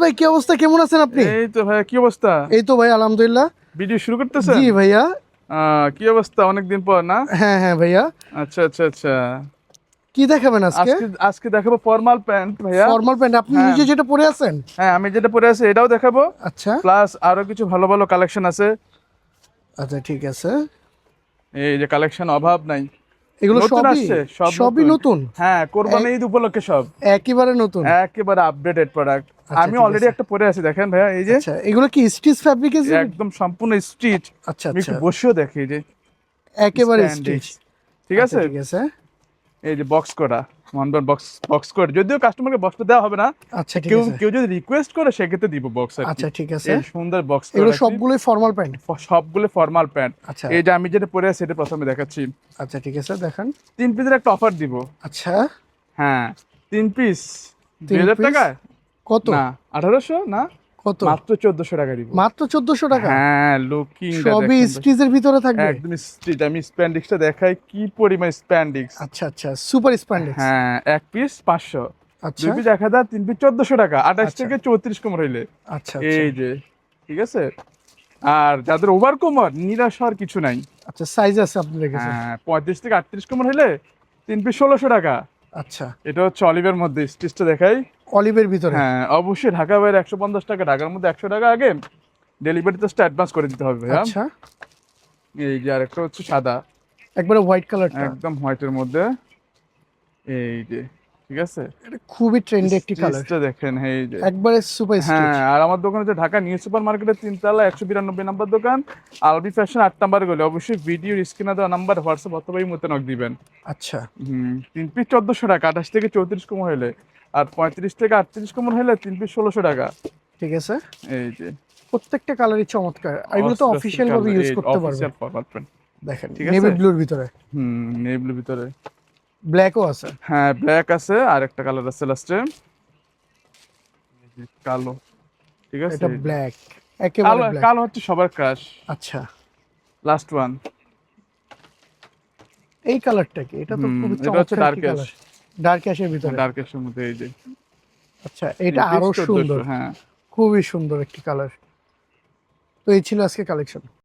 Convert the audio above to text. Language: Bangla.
ভাই কি অবস্থা, কেমন আছেন আপনি? এই তো ভাই, কি অবস্থা? এই তো ভাই আলহামদুলিল্লাহ। ভিডিও শুরু করতেছেন? জি ভাইয়া। কি অবস্থা, অনেকদিন পর না? হ্যাঁ হ্যাঁ ভাইয়া। আচ্ছা আচ্ছা আচ্ছা। কি দেখাবেন আজকে? আজকে আজকে দেখাবো ফর্মাল প্যান্ট ভাইয়া। ফর্মাল প্যান্ট, আপনি হ্যাঁ নিজে যেটা পরে আছেন? হ্যাঁ, আমি যেটা পরে আছি এটাও দেখাবো, আচ্ছা প্লাস আরো কিছু ভালো ভালো কালেকশন আছে। আচ্ছা ঠিক আছে। এই যে কালেকশন অভাব নাই, এগুলো নতুন সবই আসছে, সব সবই নতুন? হ্যাঁ, কোরবানি ঈদ উপলক্ষে সব একেবারে নতুন? একেবারে আপডেটেড প্রোডাক্ট। আচ্ছা, আমি ঠিক অলরেডি আছে। একটা পরে আছি, দেখেন ভাইয়া, এই যে আচ্ছা, এগুলো কি স্টিচ ফ্যাব্রিকেশন? একদম সম্পূর্ণ স্টিচ। আচ্ছা আমি আচ্ছা, একটু বসেও দেখি, এই যে একেবারে স্টিচ। স্প্যান্ডেক্স, ঠিক আচ্ছা আছে। ঠিক আছে। এই যে বক্স করা, ওয়ান বক্স বক্স করে, যদিও কাস্টমারকে বক্সটা দেওয়া হবে না, আচ্ছা ঠিক কেউ আছে। কেউ যদি রিকোয়েস্ট করে সেক্ষেত্রে দিব বক্স আর কি। আচ্ছা ঠিক আছে। এই সুন্দর বক্স করে এগুলো রাখছি। সবগুলোই ফর্মাল প্যান্ট? সবগুলো ফর্মাল প্যান্ট। আচ্ছা এই যে আমি যেটা পরে আছি এটা প্রথমে দেখাচ্ছি। আচ্ছা ঠিক আছে, দেখান। 3 পিসের একটা অফার দিব। আচ্ছা, হ্যাঁ, 3 পিস 3 2000 পিস টাকায় কত? না, 1800 না, কত? মাত্র 1400 টাকা দিব। মাত্র 1400 টাকা? হ্যাঁ, লুকিংটা সবই দেখেন ভাই। স্টিচের ভিতরে থাকবে? একদম স্ট্রিট। আমি স্প্যান্ডিক্সটা দেখাই, কি পরিমাণ স্প্যান্ডিক্স। আচ্ছা আচ্ছা, সুপার স্প্যান্ডেক্স। হ্যাঁ, এক পিস 500, আচ্ছা 2 পিস 1000, 3 পিস 1400 টাকা, 28 আচ্ছা থেকে 34 কোমর হইলে। আচ্ছা আচ্ছা এই যে, ঠিক আছে। আর যাদের ওভার কোমর, নিরাশ হওয়ার কিছু নাই। আচ্ছা, সাইজ আছে আপনাদের কাছে? হ্যাঁ, 35 থেকে 38 কোমর হইলে 3 পিস 1600 টাকা। আচ্ছা, এটা হচ্ছে অলিভের মধ্যে, স্টিচটা দেখাই। অলিভের ভিতরে? হ্যাঁ, অবশ্যই ঢাকা বাইরে 150 টাকা, ঢাকার মধ্যে 100 টাকা আগে ডেলিভারি চার্জটা অ্যাডভান্স করে দিতে হবে ভাইয়া। আচ্ছা, এই যে আরেকটা হচ্ছে সাদা, একবারে হোয়াইট কালারটা? একদম হোয়াইটের মধ্যে, এই যে, ঠিক আছে। এটা খুবই ট্রেন্ডি একটি কালার, স্টিচটা দেখেন, এই যে। একবারে সুপার স্টিচ। হ্যাঁ, আর আমার দোকান হচ্ছে ঢাকা নিউ সুপার মার্কেটের 3তলা 192 নাম্বার দোকান, আলবি ফ্যাশন 8 নাম্বার গলি। অবশ্যই ভিডিওর স্ক্রিনে দেওয়া নাম্বার হোয়াটসঅ্যাপ অথবা ইমোতে নক দিবেন। আচ্ছা 3 পিস 1400 টাকা, 28 থেকে 34 কোমর হলে। আর 35 থেকে 38 কোমর হলে 3 পিস 1600 টাকা। ঠিক আছে। এই যে প্রত্যেকটা কালারই চমৎকার, আর এগুলো তো অফিশিয়াল ভাবে ইউজ করতে পারবে। অফিশিয়াল ফরম্যাট প্যান্ট, দেখেন ঠিক আছে। নেভি ব্লুর ভিতরে, নেভি ভিতরে, ব্ল্যাকও আছে। হ্যাঁ ব্ল্যাক আছে, আর একটা কালার আছে লাস্টে, কালো, ঠিক আছে। এটা ব্ল্যাক, একেবারে কালো, ব্ল্যাক। কালো হচ্ছে সবার ক্রাশ। আচ্ছা, লাস্ট ওয়ান। এই কালারটা কি? এটা তো খুবই এটা হচ্ছে চমৎকার ডার্ক একটি অ্যাশ। কালার, ডার্ক অ্যাশের ভিতরে। ডার্ক অ্যাশের মধ্যে, এই যে। আচ্ছা, এটা আরো 1400, সুন্দর, হ্যাঁ। খুবই সুন্দর একটি কালার। তো এই ছিল আজকে কালেকশন।